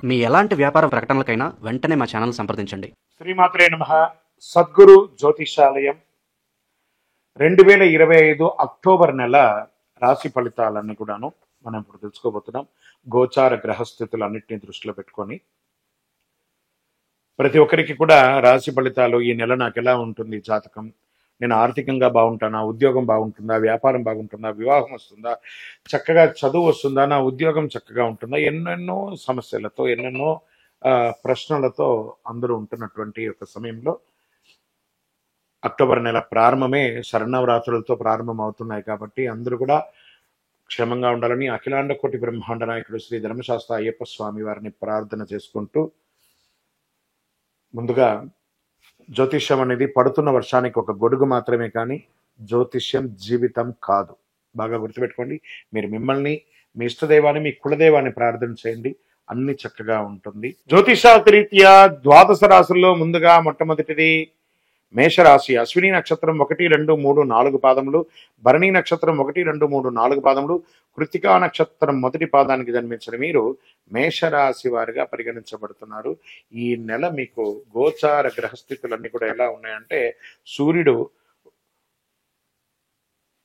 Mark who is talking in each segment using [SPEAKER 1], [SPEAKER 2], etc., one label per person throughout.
[SPEAKER 1] మీ ఎలాంటి వ్యాపార ప్రకటనలకైనా వెంటనే మా ఛానల్ సంప్రదించండి.
[SPEAKER 2] శ్రీమాత్రే నమః. సద్గురు జ్యోతిషాలయం 2025 అక్టోబర్ నెల రాశి ఫలితాలన్నీ కూడాను మనం ఇప్పుడు తెలుసుకోబోతున్నాం. గోచార గ్రహస్థితులన్నింటినీ దృష్టిలో పెట్టుకొని ప్రతి ఒక్కరికి కూడా రాశి ఫలితాలు ఈ నెల నాకు ఎలా ఉంటుంది జాతకం, నేను ఆర్థికంగా బాగుంటానా, ఉద్యోగం బాగుంటుందా, వ్యాపారం బాగుంటుందా, వివాహం వస్తుందా, చక్కగా చదువు వస్తుందా, నా ఉద్యోగం చక్కగా ఉంటుందా, ఎన్నెన్నో సమస్యలతో ఎన్నెన్నో ప్రశ్నలతో అందరూ ఉంటున్నటువంటి ఒక సమయంలో అక్టోబర్ నెల ప్రారంభమే శరణవరాత్రులతో ప్రారంభం అవుతున్నాయి కాబట్టి అందరూ కూడా క్షేమంగా ఉండాలని అఖిలాండ కోటి బ్రహ్మాండ నాయకుడు శ్రీ ధర్మశాస్త్ర అయ్యప్ప స్వామి వారిని ప్రార్థన చేసుకుంటూ, ముందుగా జ్యోతిష్యం అనేది పడుతున్న వర్షానికి ఒక గొడుగు మాత్రమే, కానీ జ్యోతిష్యం జీవితం కాదు. బాగా గుర్తుపెట్టుకోండి. మీరు మిమ్మల్ని, మీ ఇష్టదైవాన్ని, మీ కులదైవాన్ని ప్రార్థన చేయండి, అన్ని చక్కగా ఉంటుంది. జ్యోతిషాస్త్రరీత్యా ద్వాదశ రాశుల్లో ముందుగా మొట్టమొదటిది మేషరాశి. అశ్విని నక్షత్రం 1, 2, 3, 4 పాదములు, భరణి నక్షత్రం 1, 2, 3, 4 పాదములు, కృత్తికా నక్షత్రం మొదటి పాదానికి జన్మించిన మీరు మేషరాశి వారిగా పరిగణించబడుతున్నారు. ఈ నెల మీకు గోచార గ్రహస్థితులన్నీ కూడా ఎలా ఉన్నాయంటే, సూర్యుడు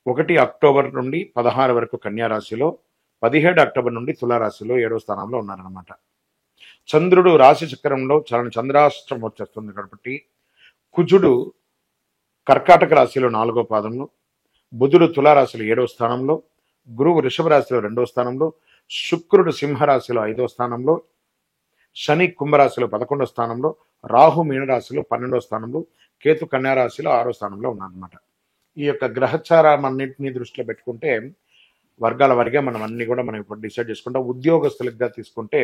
[SPEAKER 2] 1 అక్టోబర్ నుండి 16 వరకు కన్యా రాశిలో, 17 అక్టోబర్ నుండి తులారాశిలో 7వ స్థానంలో ఉన్నారనమాట. చంద్రుడు రాశి చక్రంలో చంద్రాష్టం వచ్చేస్తుంది కాబట్టి, కుజుడు కర్కాటక రాశిలో 4వ పాదంలో, బుధుడు తులారాశిలో 7వ స్థానంలో, గురువు వృషభ రాశిలో 2వ స్థానంలో, శుక్రుడు సింహరాశిలో 5వ స్థానంలో, శని కుంభరాశిలో 11వ స్థానంలో, రాహు మీనరాశిలో 12వ స్థానంలో, కేతు కన్యా రాశిలో 6వ స్థానంలో ఉన్నారనమాట. ఈ యొక్క గ్రహచారం అన్నింటినీ దృష్టిలో పెట్టుకుంటే వర్గాల వారిగా మనం ఇప్పుడు డిసైడ్ చేసుకుంటాం. ఉద్యోగస్తులుగా తీసుకుంటే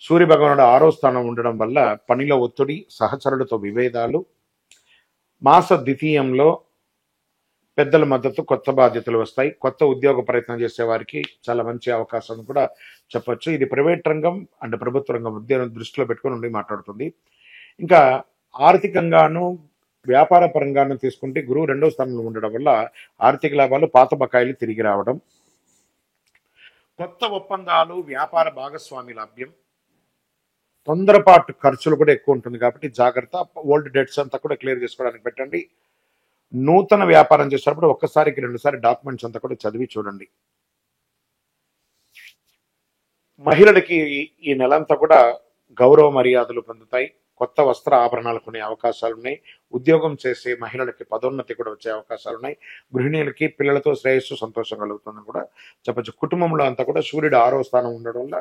[SPEAKER 2] సూర్య భగవానుడు 6వ స్థానం ఉండడం వల్ల పనిలో ఒత్తిడి, సహచరులతో విభేదాలు, మాస ద్వితీయంలో పెద్దల మద్దతు, కొత్త బాధ్యతలు వస్తాయి. కొత్త ఉద్యోగ ప్రయత్నం చేసే వారికి చాలా మంచి అవకాశం కూడా చెప్పొచ్చు. ఇది ప్రైవేట్ రంగం అండ్ ప్రభుత్వ రంగం ఉద్యోగం దృష్టిలో పెట్టుకుని ఉండి మాట్లాడుతుంది. ఇంకా ఆర్థికంగాను వ్యాపార పరంగాను తీసుకుంటే గురువు 2వ స్థానంలో ఉండడం వల్ల ఆర్థిక లాభాలు, పాత బకాయిలు తిరిగి రావడం, కొత్త ఒప్పందాలు, వ్యాపార భాగస్వామి లభ్యం, తొందరపాటు ఖర్చులు కూడా ఎక్కువ ఉంటుంది కాబట్టి జాగ్రత్త. ఓల్డ్ డెట్స్ అంతా కూడా క్లియర్ చేసుకోవడానికి పెట్టండి. నూతన వ్యాపారం చేసేటప్పుడు ఒక్కసారికి 2 సార్లు డాక్యుమెంట్స్ అంతా కూడా చదివి చూడండి. మహిళలకి ఈ నెలంతా కూడా గౌరవ మర్యాదలు పొందుతాయి. కొత్త వస్త్ర ఆభరణాలు కొనే అవకాశాలు ఉన్నాయి. ఉద్యోగం చేసే మహిళలకి పదోన్నతి కూడా వచ్చే అవకాశాలు ఉన్నాయి. గృహిణీలకి పిల్లలతో శ్రేయస్సు, సంతోషం కలుగుతుందని కూడా చెప్పచ్చు. కుటుంబంలో అంతా కూడా సూర్యుడు 6వ స్థానం ఉండడం వల్ల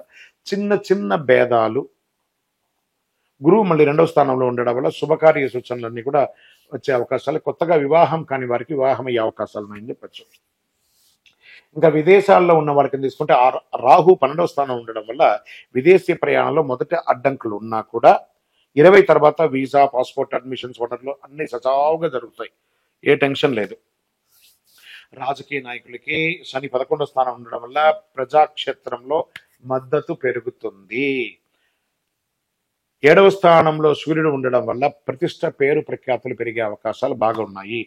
[SPEAKER 2] చిన్న చిన్న భేదాలు, గురువు మళ్ళీ 2వ స్థానంలో ఉండడం వల్ల శుభకార్య సూచనలన్నీ కూడా వచ్చే అవకాశాలు, కొత్తగా వివాహం కాని వారికి వివాహం అయ్యే అవకాశాలు ఉన్నాయని చెప్పచ్చు. ఇంకా విదేశాల్లో ఉన్న వారికి తీసుకుంటే రాహు 12వ స్థానం ఉండడం వల్ల విదేశీ ప్రయాణంలో మొదటి అడ్డంకులు ఉన్నా కూడా 20 తర్వాత వీసా, పాస్పోర్ట్, అడ్మిషన్స్, ఓటర్లు అన్ని సజావుగా జరుగుతాయి. ఏ టెన్షన్ లేదు. రాజకీయ నాయకులకి శని 11వ స్థానం ఉండడం వల్ల ప్రజాక్షేత్రంలో మద్దతు పెరుగుతుంది. 7వ స్థానంలో సూర్యుడు ఉండడం వల్ల ప్రతిష్ట, పేరు ప్రఖ్యాతులు పెరిగే అవకాశాలు బాగా ఉన్నాయి.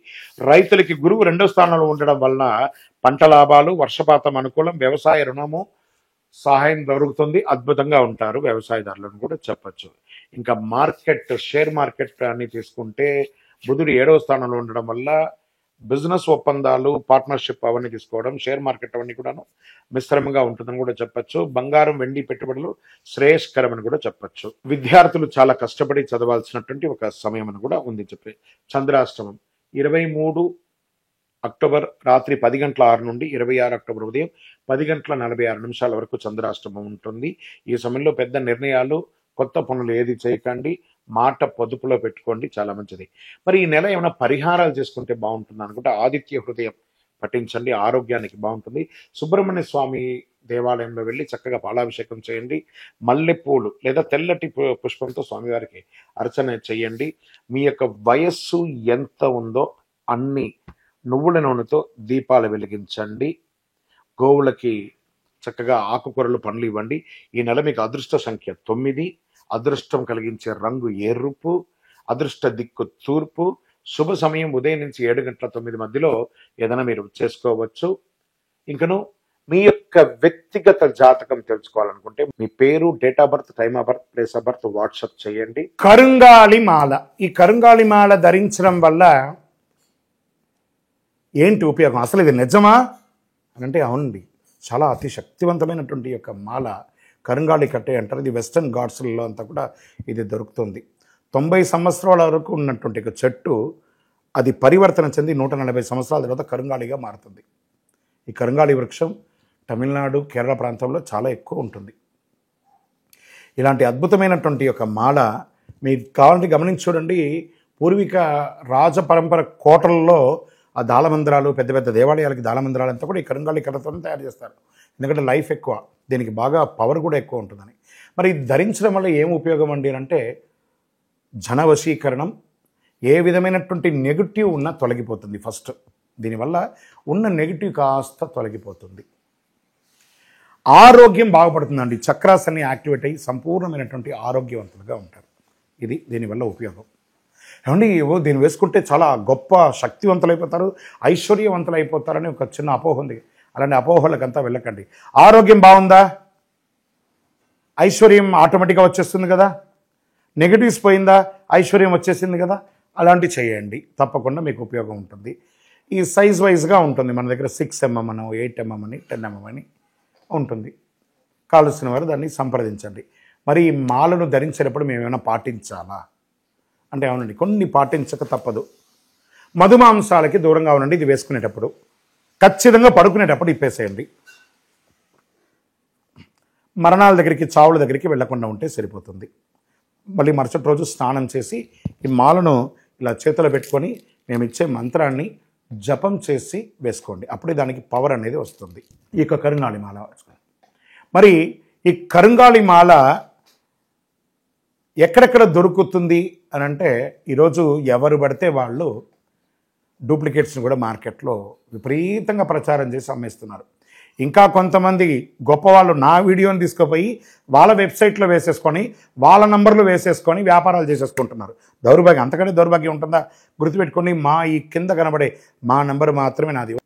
[SPEAKER 2] రైతులకి గురువు 2వ స్థానంలో ఉండడం వలన పంట లాభాలు, వర్షపాతం అనుకూలం, వ్యవసాయ రుణము సహాయం దొరుకుతుంది, అద్భుతంగా ఉంటారు వ్యవసాయదారులను కూడా చెప్పచ్చు. ఇంకా మార్కెట్, షేర్ మార్కెట్ అని తీసుకుంటే బుధుడు 7వ స్థానంలో ఉండడం వల్ల బిజినెస్ ఒప్పందాలు, పార్ట్నర్షిప్ అవన్నీ తీసుకోవడం, షేర్ మార్కెట్ అవన్నీ కూడాను మిశ్రమంగా ఉంటుందని కూడా చెప్పచ్చు. బంగారం, వెండి పెట్టుబడులు శ్రేయస్కరమని కూడా చెప్పచ్చు. విద్యార్థులు చాలా కష్టపడి చదవాల్సినటువంటి ఒక సమయం అని కూడా ఉంది. చెప్పే చంద్రాష్టమం 23 అక్టోబర్ రాత్రి 10 గంటల 6 నుండి 26 అక్టోబర్ ఉదయం 10 గంటల 46 నిమిషాల వరకు చంద్రాష్టమం ఉంటుంది. ఈ సమయంలో పెద్ద నిర్ణయాలు, కొత్త పనులు ఏది చేయకండి. మాట పొదుపులో పెట్టుకోండి, చాలా మంచిది. మరి ఈ నెల ఏమైనా పరిహారాలు చేసుకుంటే బాగుంటుంది అనుకుంటే ఆదిత్య హృదయం పఠించండి, ఆరోగ్యానికి బాగుంటుంది. సుబ్రహ్మణ్య స్వామి దేవాలయంలో వెళ్ళి చక్కగా పాలాభిషేకం చేయండి. మల్లెపూలు లేదా తెల్లటి పుష్పంతో స్వామివారికి అర్చన చేయండి. మీ యొక్క వయస్సు ఎంత ఉందో అన్ని నువ్వుల నూనెతో దీపాలు వెలిగించండి. గోవులకి చక్కగా ఆకుకూరలు, పండ్లు ఇవ్వండి. ఈ నెల మీకు అదృష్ట సంఖ్య 9, అదృష్టం కలిగించే రంగు ఎరుపు, అదృష్ట దిక్కు తూర్పు, శుభ సమయం ఉదయం నుంచి 7 గంటల 9 మధ్యలో ఏదైనా మీరు చేసుకోవచ్చు. ఇంకను మీ యొక్క వ్యక్తిగత జాతకం తెలుసుకోవాలనుకుంటే మీ పేరు, date of birth, time of birth, place of birth WhatsApp చేయండి. కరుంగాలి మాల, ఈ కరుంగాలి మాల ధరించడం వల్ల ఏంటి ఉపయోగం, అసలు ఇది నిజమా అని అంటే అవునండి, చాలా అతి శక్తివంతమైనటువంటి యొక్క మాల కరుంగాలి కట్టే అంటారు. ఇది వెస్టర్న్ ఘాట్స్లలో అంతా కూడా ఇది దొరుకుతుంది. 90 సంవత్సరాల వరకు ఉన్నటువంటి ఒక చెట్టు అది పరివర్తన చెంది 140 సంవత్సరాల తర్వాత కరుంగాలిగా మారుతుంది. ఈ కరుంగాలి వృక్షం తమిళనాడు, కేరళ ప్రాంతంలో చాలా ఎక్కువ ఉంటుంది. ఇలాంటి అద్భుతమైనటువంటి యొక్క మాల మీరు కావాలంటే గమనించి చూడండి. పూర్వీక రాజ పరంపర కోటలలో ఆ దాళమందిరాలు, పెద్ద పెద్ద దేవాలయాలకి దాళమందిరాలు అంతా కూడా ఈ కరుంగాలి కర్రతోనే తయారు చేస్తారు. ఎందుకంటే లైఫ్ ఎక్కువ, దీనికి బాగా పవర్ కూడా ఎక్కువ ఉంటుందని. మరి ఇది ధరించడం వల్ల ఏం ఉపయోగం అండి అంటే జన వశీకరణం, ఏ విధమైనటువంటి నెగిటివ్ ఉన్నా తొలగిపోతుంది. ఫస్ట్ దీనివల్ల ఉన్న నెగిటివ్ కాస్త తొలగిపోతుంది. ఆరోగ్యం బాగుపడుతుందండి. చక్రాస్ అన్ని యాక్టివేట్ అయ్యి సంపూర్ణమైనటువంటి ఆరోగ్యవంతులుగా ఉంటారు. ఇది దీనివల్ల ఉపయోగం. ఏమండి దీన్ని వేసుకుంటే చాలా గొప్ప శక్తివంతులైపోతారు, ఐశ్వర్యవంతులు అయిపోతారని ఒక చిన్న అపోహ ఉంది. అలాంటి అపోహలకంతా వెళ్ళకండి. ఆరోగ్యం బాగుందా, ఐశ్వర్యం ఆటోమేటిక్గా వచ్చేస్తుంది కదా. నెగిటివ్స్ పోయిందా, ఐశ్వర్యం వచ్చేసింది కదా. అలాంటివి చేయండి, తప్పకుండా మీకు ఉపయోగం ఉంటుంది. ఈ సైజ్ వైజ్గా ఉంటుంది. మన దగ్గర 6 mm అని, 8 mm అని, 10 mm అని ఉంటుంది. కావలసిన వారు దాన్ని సంప్రదించండి. మరి ఈ మాలను ధరించేటప్పుడు మేము ఏమైనా పాటించాలా అంటే అవునండి, కొన్ని పాటించక తప్పదు. మధుమాంసాలకి దూరంగా ఉండండి. ఇది వేసుకునేటప్పుడు ఖచ్చితంగా పడుకునేటప్పుడు ఇప్పేసేయండి. మరణాల దగ్గరికి, చావుల దగ్గరికి వెళ్లకుండా ఉంటే సరిపోతుంది. మళ్ళీ మరుసటి రోజు స్నానం చేసి ఈ మాలను ఇలా చేతిలో పెట్టుకొని మేము ఇచ్చే మంత్రాన్ని జపం చేసి వేసుకోండి. అప్పుడే దానికి పవర్ అనేది వస్తుంది. ఈ యొక్క కరుంగాలి మాల. మరి ఈ కరుంగాలి మాల ఎక్కడెక్కడ దొరుకుతుంది అని అంటే ఈరోజు ఎవరు పడితే వాళ్ళు డూప్లికేట్స్ని కూడా మార్కెట్లో విపరీతంగా ప్రచారం చేసి అమ్మేస్తున్నారు. ఇంకా కొంతమంది గొప్పవాళ్ళు నా వీడియోని తీసుకుపోయి వాళ్ళ వెబ్సైట్లో వేసేసుకొని వాళ్ళ నంబర్లు వేసేసుకొని వ్యాపారాలు చేసేసుకుంటున్నారు. దౌర్భాగ్యం, అంతకంటే దౌర్భాగ్యం ఉంటుందా? గుర్తుపెట్టుకొని మా ఈ కింద కనబడే మా నంబర్ మాత్రమే నాది.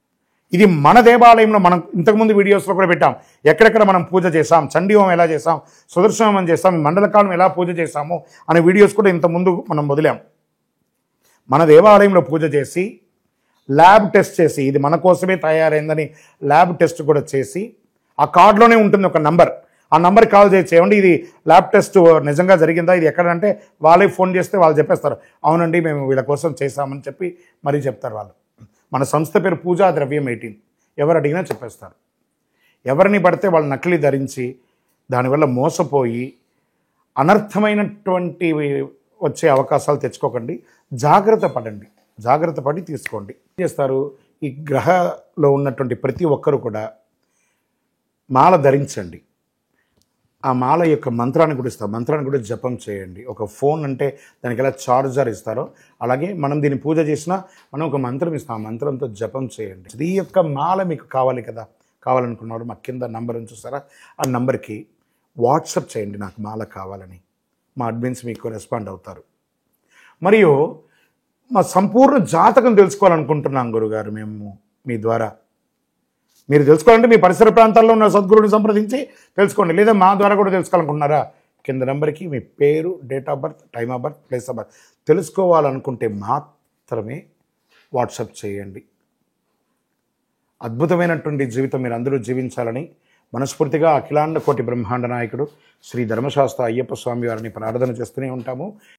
[SPEAKER 2] ఇది మన దేవాలయంలో మనం ఇంతకుముందు వీడియోస్లో కూడా పెట్టాం. ఎక్కడెక్కడ మనం పూజ చేసాం, చండీ హోమం ఎలా చేసాం, సుదర్శన హోమం చేసాం, మండలకాలం ఎలా పూజ చేసాము అనే వీడియోస్ కూడా ఇంతకుముందు మనం వదిలాం. మన దేవాలయంలో పూజ చేసి ల్యాబ్ టెస్ట్ చేసి ఇది మన కోసమే తయారైందని ల్యాబ్ టెస్ట్ కూడా చేసి ఆ కార్డులోనే ఉంటుంది ఒక నంబర్. ఆ నంబర్కి కాల్ చేసి ఏమండి ఇది ల్యాబ్ టెస్ట్ నిజంగా జరిగిందా, ఇది ఎక్కడంటే వాళ్ళే ఫోన్ చేస్తే వాళ్ళు చెప్పేస్తారు అవునండి మేము వీళ్ళ కోసం చేశామని చెప్పి మరీ చెప్తారు వాళ్ళు. మన సంస్థ పేరు పూజా ద్రవ్యం 18. ఎవరు అడిగినా చెప్పేస్తారు. ఎవరిని పడితే వాళ్ళు నకిలీ ధరించి దానివల్ల మోసపోయి అనర్థమైనటువంటి వచ్చే అవకాశాలు తెచ్చుకోకండి. జాగ్రత్త పడండి, జాగ్రత్త పడి తీసుకోండి. ఏం చేస్తారు, ఈ గ్రహలో ఉన్నటువంటి ప్రతి ఒక్కరు కూడా మాల ధరించండి. ఆ మాల యొక్క మంత్రాన్ని కూడా ఇస్తారు, మంత్రాన్ని కూడా జపం చేయండి. ఒక ఫోన్ అంటే దానికి ఎలా చార్జర్ ఇస్తారో అలాగే మనం దీన్ని పూజ చేసినా మనం ఒక మంత్రం ఇస్తాం, ఆ మంత్రంతో జపం చేయండి. ఈ యొక్క మాల మీకు కావాలి కదా, కావాలనుకున్నవాడు మా కింద నంబర్ చూస్తారా, ఆ నంబర్కి వాట్సాప్ చేయండి నాకు మాల కావాలని. మా అడ్మిన్స్ మీకు రెస్పాండ్ అవుతారు. మరియు మా సంపూర్ణ జాతకం తెలుసుకోవాలనుకుంటున్నాం గురుగారు మేము మీ ద్వారా. మీరు తెలుసుకోవాలంటే మీ పరిసర ప్రాంతాల్లో ఉన్న సద్గురుని సంప్రదించి తెలుసుకోండి. లేదా మా ద్వారా కూడా తెలుసుకోవాలనుకుంటున్నారా, కింద నెంబర్కి మీ పేరు, date of birth, time of birth, place of birth తెలుసుకోవాలనుకుంటే మాత్రమే వాట్సాప్ చేయండి. అద్భుతమైనటువంటి జీవితం మీరు అందరూ జీవించాలని మనస్ఫూర్తిగా అఖిలాండ కోటి బ్రహ్మాండ నాయకుడు శ్రీ ధర్మశాస్త్ర అయ్యప్ప స్వామి వారిని ప్రార్థన చేస్తూనే ఉంటాము.